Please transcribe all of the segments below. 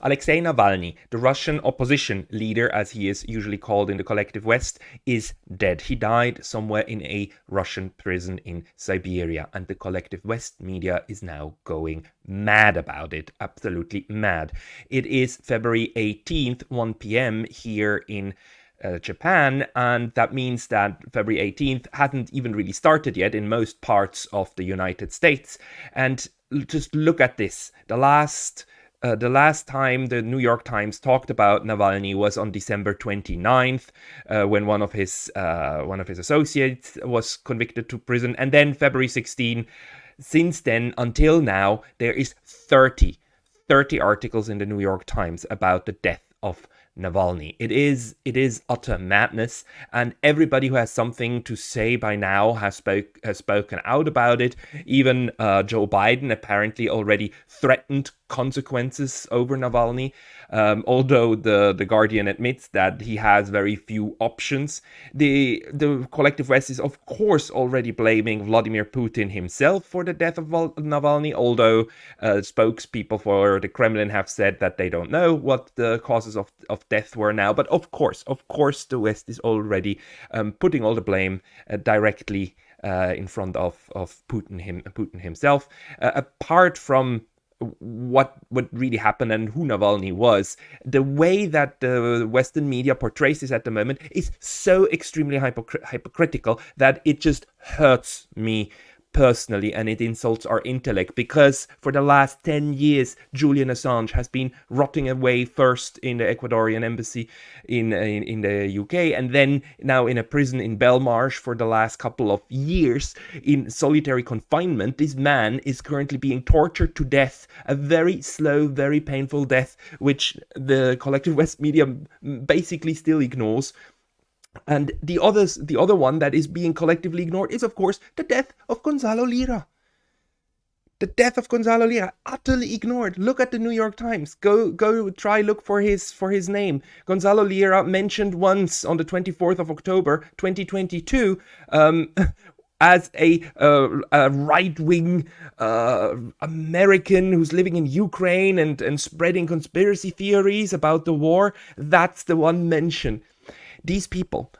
Alexei Navalny, the Russian opposition leader, as he is usually called in the collective West, is dead. He died somewhere in a Russian prison in Siberia, and the collective West media is now going mad about it, absolutely mad. It is February 18th, 1 p.m. here in Japan, and that means that February 18th hadn't even really started yet in most parts of the United States. And just look at this. The last time the New York Times talked about Navalny was on December 29th, when one of his associates was convicted to prison, and then February 16. Since then until now, there is 30 articles in the New York Times about the death of Navalny. It is utter madness, and everybody who has something to say by now has spoken out about it. Even Joe Biden apparently already threatened consequences over Navalny, although the Guardian admits that he has very few options. The collective West is of course already blaming Vladimir Putin himself for the death of Navalny, although spokespeople for the Kremlin have said that they don't know what the causes of death were now. But of course the West is already putting all the blame directly in front of Putin himself. Apart from what really happened and who Navalny was, the way that the Western media portrays this at the moment is so extremely hypocritical that it just hurts me personally, and it insults our intellect, because for the last 10 years Julian Assange has been rotting away, first in the Ecuadorian embassy in the UK, and then now in a prison in Belmarsh for the last couple of years in solitary confinement. This man is currently being tortured to death, a very slow, very painful death, which the collective West media basically still ignores. And the other one that is being collectively ignored is, of course, the death of Gonzalo Lira. The death of Gonzalo Lira, utterly ignored. Look at the New York Times. Go try look for his name. Gonzalo Lira mentioned once on the 24th of October, 2022, as a right-wing American who's living in Ukraine and spreading conspiracy theories about the war. That's the one mention. These people,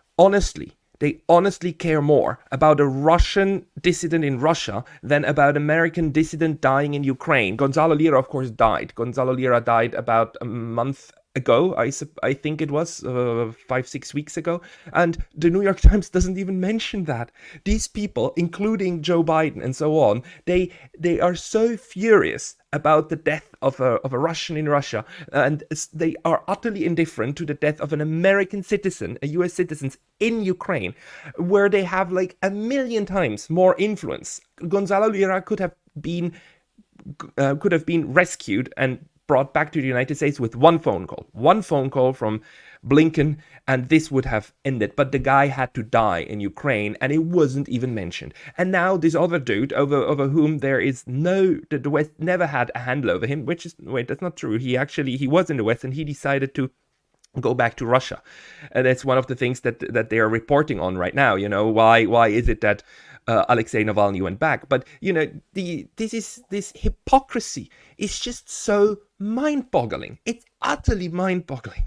they honestly care more about a Russian dissident in Russia than about American dissident dying in Ukraine. Gonzalo Lira, of course, died. Gonzalo Lira died about a month ago, I think it was 5-6 weeks ago, and the New York Times doesn't even mention that. These people, including Joe Biden and so on, they are so furious about the death of a Russian in Russia, and they are utterly indifferent to the death of an American citizen, a US citizen in Ukraine, where they have like 1,000,000 times more influence. Gonzalo Lira could have been rescued and brought back to the United States with one phone call from Blinken, and this would have ended. But the guy had to die in Ukraine, and it wasn't even mentioned. And now this other dude, over whom there is the West never had a handle over him, that's not true. He was in the West, and he decided to go back to Russia. And that's one of the things that they are reporting on right now. Why is it that Alexei Navalny went back? But this hypocrisy is just so mind-boggling. It's utterly mind-boggling.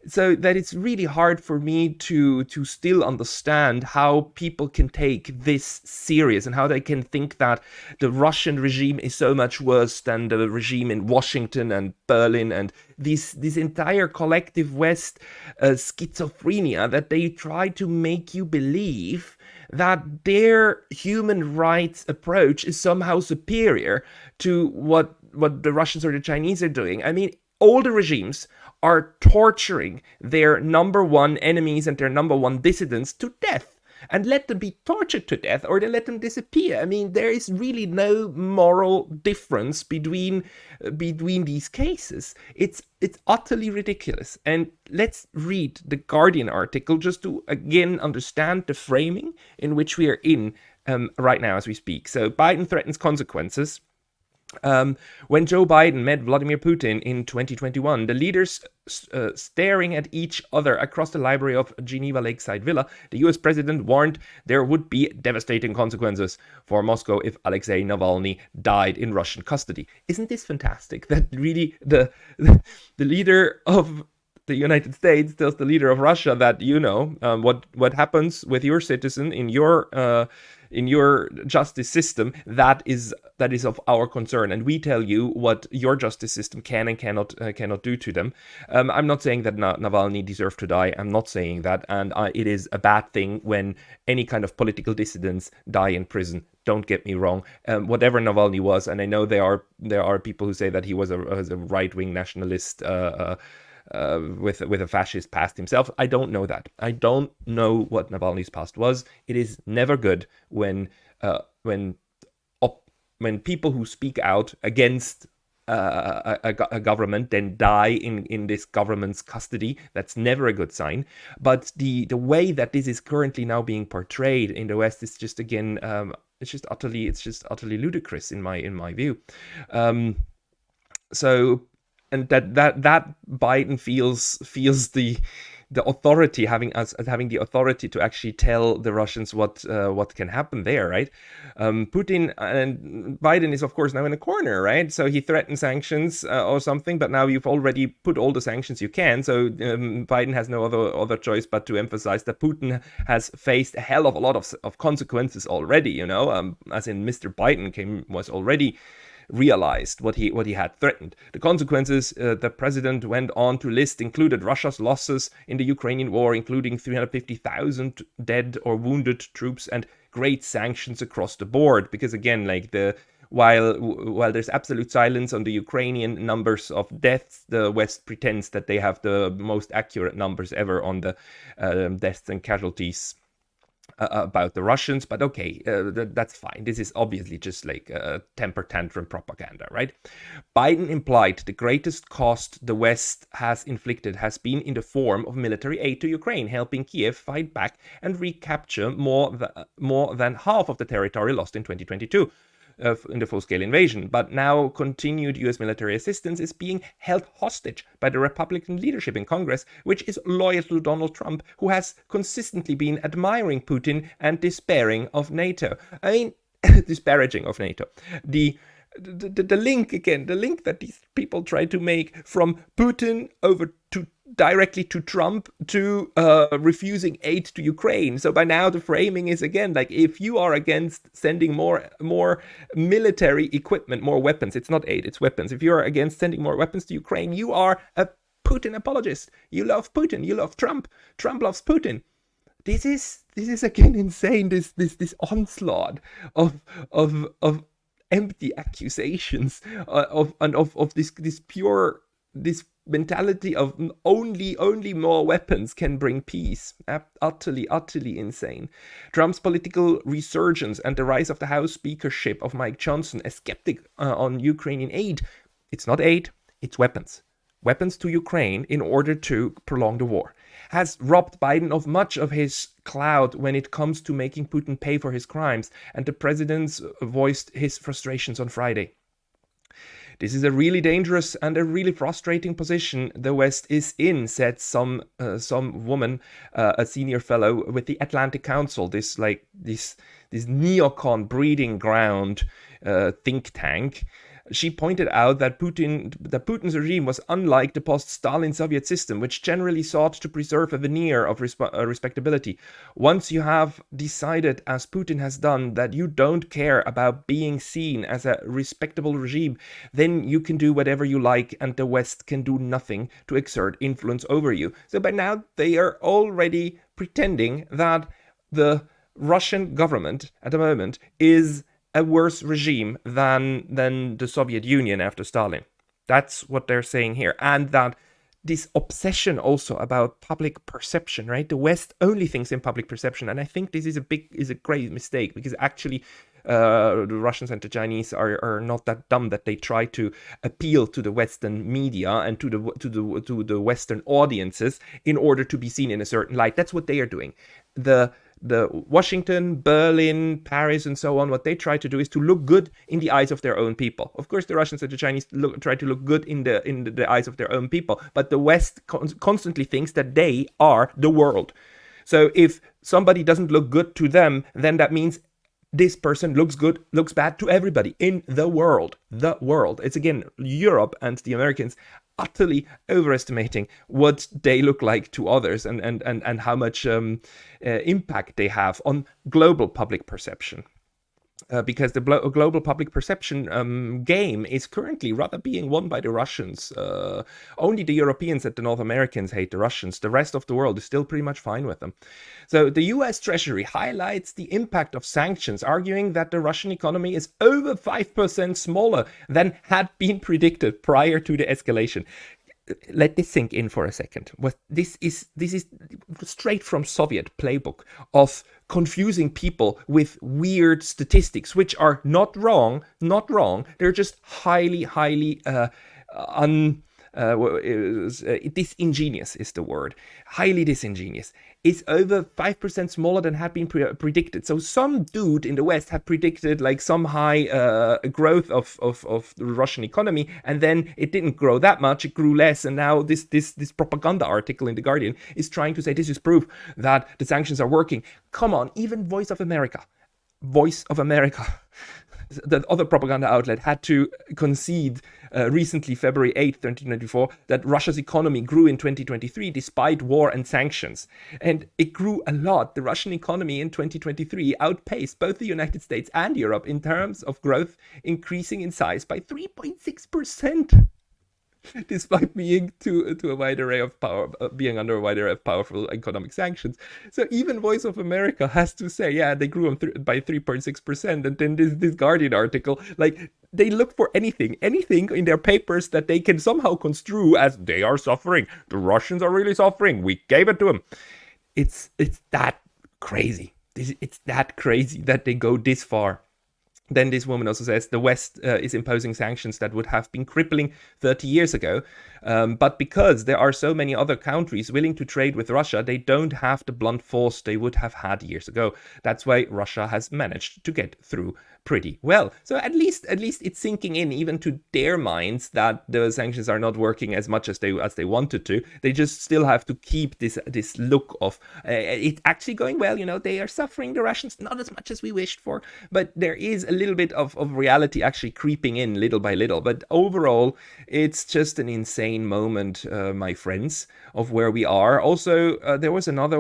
So that it's really hard for me to still understand how people can take this serious, and how they can think that the Russian regime is so much worse than the regime in Washington and Berlin, and this entire collective West schizophrenia, that they try to make you believe that their human rights approach is somehow superior to what the Russians or the Chinese are doing. I mean, all the regimes are torturing their number one enemies and their number one dissidents to death, and let them be tortured to death, or they let them disappear. I mean, there is really no moral difference between these cases. It's utterly ridiculous. And let's read the Guardian article just to again understand the framing in which we are in right now as we speak. So Biden threatens consequences. When Joe Biden met Vladimir Putin in 2021, the leaders staring at each other across the library of Geneva Lakeside Villa, the US president warned there would be devastating consequences for Moscow if Alexei Navalny died in Russian custody. Isn't this fantastic? That really the leader of the United States tells the leader of Russia that, what happens with your citizen in your justice system, that is of our concern, and we tell you what your justice system can and cannot do to them. I'm not saying that Navalny deserved to die. I'm not saying that, and it is a bad thing when any kind of political dissidents die in prison. Don't get me wrong. Whatever Navalny was, and I know there are people who say that he was a right-wing nationalist. With a fascist past himself. I don't know that. I don't know what Navalny's past was. It is never good when people who speak out against a government then die in this government's custody. That's never a good sign. But the way that this is currently now being portrayed in the West is just, again, it's just utterly ludicrous in my view. And that Biden feels the authority, having the authority to actually tell the Russians what can happen there, right? Putin and Biden is, of course, now in a corner, right? So he threatened sanctions or something, but now you've already put all the sanctions you can. So Biden has no other choice but to emphasize that Putin has faced a hell of a lot of consequences already. As in Mr. Biden was already realized what he had threatened. The consequences the president went on to list included Russia's losses in the Ukrainian war, including 350,000 dead or wounded troops, and great sanctions across the board. Because again, while there's absolute silence on the Ukrainian numbers of deaths, the West pretends that they have the most accurate numbers ever on the deaths and casualties about the Russians. But okay, that's fine. This is obviously just like temper tantrum propaganda, right? Biden implied the greatest cost the West has inflicted has been in the form of military aid to Ukraine, helping Kiev fight back and recapture more than half of the territory lost in 2022. In the full-scale invasion. But now continued US military assistance is being held hostage by the Republican leadership in Congress, which is loyal to Donald Trump, who has consistently been admiring Putin and despairing of NATO. I mean, disparaging of NATO. The link that these people try to make from Putin over to directly to Trump to refusing aid to Ukraine. So by now the framing is again like, if you are against sending more military equipment, more weapons, it's not aid, it's weapons. If you are against sending more weapons to Ukraine, you are a Putin apologist. You love Putin. You love Trump. Trump loves Putin. This is again insane. This onslaught of empty accusations of this mentality of only more weapons can bring peace. Utterly insane. Trump's political resurgence and the rise of the House speakership of Mike Johnson, a skeptic on Ukrainian aid. It's not aid, it's weapons. Weapons to Ukraine in order to prolong the war, has robbed Biden of much of his clout when it comes to making Putin pay for his crimes, and the president voiced his frustrations on Friday. This is a really dangerous and a really frustrating position the West is in, said some woman, a senior fellow with the Atlantic Council, this neocon breeding ground think tank. She pointed out that Putin's regime was unlike the post-Stalin Soviet system, which generally sought to preserve a veneer of respectability. Once you have decided, as Putin has done, that you don't care about being seen as a respectable regime, then you can do whatever you like, and the West can do nothing to exert influence over you. So by now, they are already pretending that the Russian government at the moment is a worse regime than the Soviet Union after Stalin. That's what they're saying here. And that this obsession also about public perception, right? The West only thinks in public perception. And I think this is a great mistake, because actually the Russians and the Chinese are not that dumb that they try to appeal to the Western media and to the Western audiences in order to be seen in a certain light. That's what they are doing. The the Washington, Berlin, Paris, and so on, what they try to do is to look good in the eyes of their own people. Of course, the Russians and the Chinese try to look good in the eyes of their own people, but the West constantly thinks that they are the world. So if somebody doesn't look good to them, then that means this person looks bad to everybody in the world. The world. It's again Europe and the Americans utterly overestimating what they look like to others and how much impact they have on global public perception. Because the global public perception game is currently rather being won by the Russians. Only the Europeans and the North Americans hate the Russians. The rest of the world is still pretty much fine with them. So the US Treasury highlights the impact of sanctions, arguing that the Russian economy is over 5% smaller than had been predicted prior to the escalation. Let this sink in for a second. This is straight from Soviet playbook of confusing people with weird statistics, which are not wrong. They're just highly disingenuous is the word. Highly disingenuous. It's over 5% smaller than had been predicted. So some dude in the West had predicted like some high growth of the Russian economy, and then it didn't grow that much, it grew less, and now this propaganda article in The Guardian is trying to say this is proof that the sanctions are working. Come on, even Voice of America, the other propaganda outlet, had to concede recently, February 8th, 2024, that Russia's economy grew in 2023 despite war and sanctions. And it grew a lot. The Russian economy in 2023 outpaced both the United States and Europe in terms of growth, increasing in size by 3.6%. Despite being to a wide array of power, being under a wide array of powerful economic sanctions. So even Voice of America has to say, yeah, they grew by 3.6%. And then this Guardian article, like, they look for anything in their papers that they can somehow construe as they are suffering. The Russians are really suffering. We gave it to them. It's that crazy. It's that crazy that they go this far. Then this woman also says the West is imposing sanctions that would have been crippling 30 years ago. But because there are so many other countries willing to trade with Russia, they don't have the blunt force they would have had years ago. That's why Russia has managed to get through pretty well. So at least it's sinking in even to their minds that the sanctions are not working as much as they wanted to. They just still have to keep this look of it's actually going well. You know, they are suffering, the Russians, not as much as we wished for, but there is a little bit of reality actually creeping in little by little. But overall, it's just an insane moment, my friends, of where we are. Also, there was another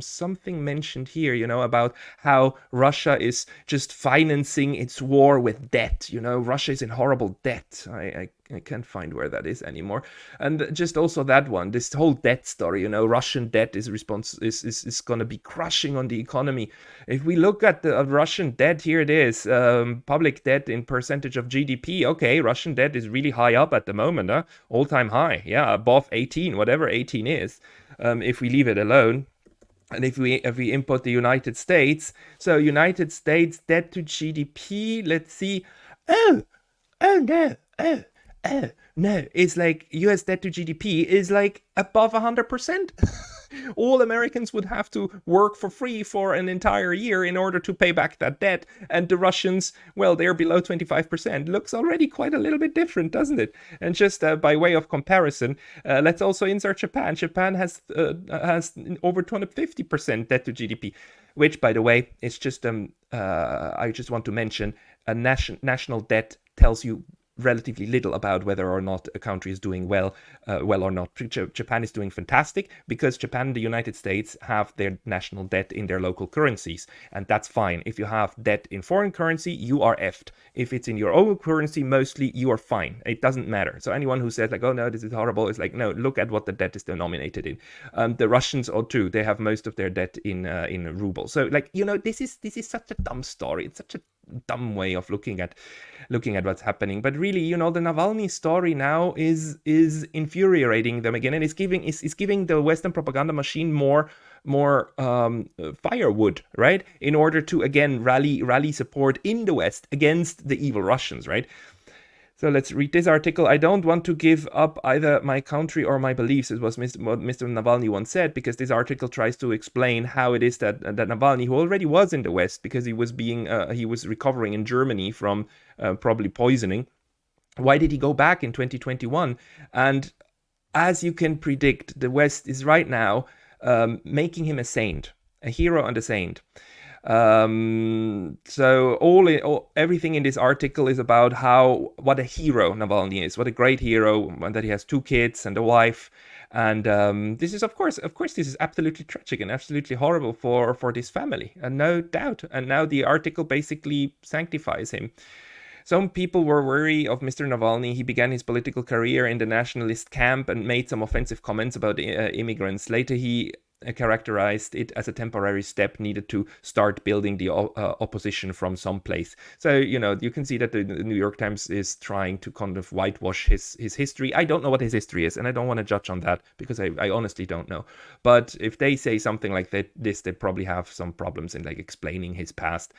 something mentioned here, you know, about how Russia is just financing its war with debt. You know, Russia is in horrible debt. I can't find where that is anymore. And just also that one, this whole debt story, you know, Russian debt is going to be crushing on the economy. If we look at the Russian debt, here it is, public debt in percentage of GDP. Okay, Russian debt is really high up at the moment, all-time high. Yeah, above 18, whatever 18 is, if we leave it alone. And if we input the United States, so United States debt to GDP, let's see. Oh no, it's like US debt to GDP is like above 100%. All Americans would have to work for free for an entire year in order to pay back that debt. And the Russians, well, they're below 25%. Looks already quite a little bit different, doesn't it? And just by way of comparison, let's also insert Japan. Japan has over 250% debt to GDP, which, by the way, is just, I just want to mention, a national debt tells you relatively little about whether or not a country is doing well or not. Japan is doing fantastic because Japan and the United States have their national debt in their local currencies, and that's fine. If you have debt in foreign currency, you are effed. If it's in your own currency, mostly, you are fine. It doesn't matter. So anyone who says like, oh no, this is horrible, is like, no, look at what the debt is denominated in. The Russians too, they have most of their debt in ruble. So like, you know, this is such a dumb story. It's such a dumb way of looking at what's happening. But really, you know, the Navalny story now is infuriating them again, and is giving the Western propaganda machine more firewood, right, in order to again rally support in the West against the evil Russians, right? So let's read this article. I don't want to give up either my country or my beliefs, it was what Mr. Navalny once said, because this article tries to explain how it is that Navalny, who already was in the West because he was recovering in Germany from probably poisoning, why did he go back in 2021? And as you can predict, the West is right now making him a saint, a hero and a saint. So everything in this article is about what a hero Navalny is, what a great hero, and that he has 2 kids and a wife. And this is, of course, this is absolutely tragic and absolutely horrible for this family, and no doubt. And now the article basically sanctifies him. Some people were wary of Mr. Navalny. He began his political career in the nationalist camp and made some offensive comments about immigrants. Later, he characterized it as a temporary step needed to start building the opposition from someplace. So, you can see that the New York Times is trying to kind of whitewash his history. I don't know what his history is, and I don't want to judge on that because I honestly don't know. But if they say something like this, they probably have some problems in explaining his past.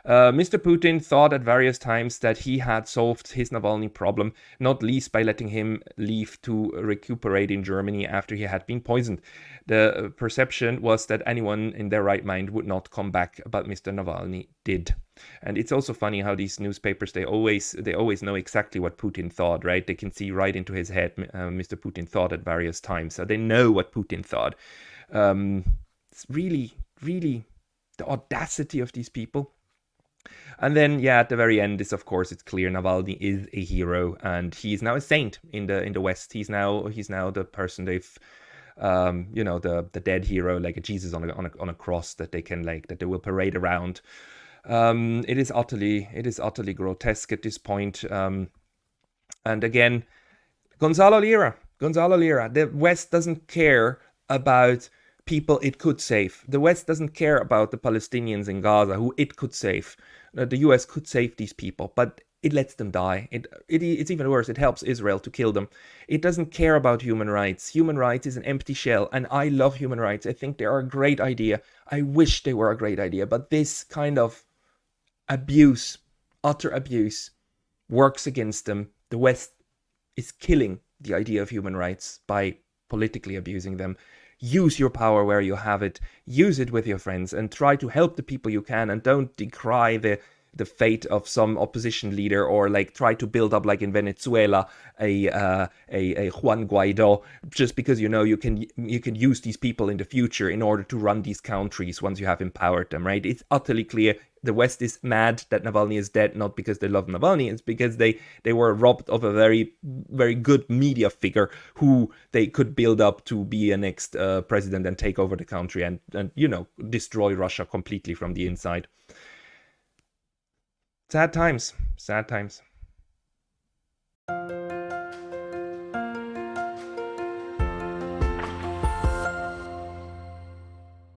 Mr. Putin thought at various times that he had solved his Navalny problem, not least by letting him leave to recuperate in Germany after he had been poisoned. The perception was that anyone in their right mind would not come back, but Mr. Navalny did. And it's also funny how these newspapers, they always know exactly what Putin thought, right? They can see right into his head. Mr. Putin thought at various times, so they know what Putin thought. It's really, really the audacity of these people. And then, at the very end, it's clear Navalny is a hero, and he's now a saint in the West. He's now the person they've, the dead hero, like a Jesus on a cross that they can that they will parade around. It is utterly grotesque at this point. And again, Gonzalo Lira. The West doesn't care about people it could save. The West doesn't care about the Palestinians in Gaza, who it could save. The US could save these people, but it lets them die. It's even worse. It helps Israel to kill them. It doesn't care about human rights. Human rights is an empty shell, and I love human rights. I think they are a great idea. I wish they were a great idea, but this kind of abuse, utter abuse, works against them. The West is killing the idea of human rights by politically abusing them. Use your power where you have it. Use it with your friends and try to help the people you can, and don't decry the fate of some opposition leader, or try to build up, like in Venezuela, a Juan Guaido, just because you can use these people in the future in order to run these countries once you have empowered them, right? It's utterly clear the West is mad that Navalny is dead, not because they love Navalny, it's because they were robbed of a very, very good media figure who they could build up to be a next president and take over the country and destroy Russia completely from the inside. Sad times.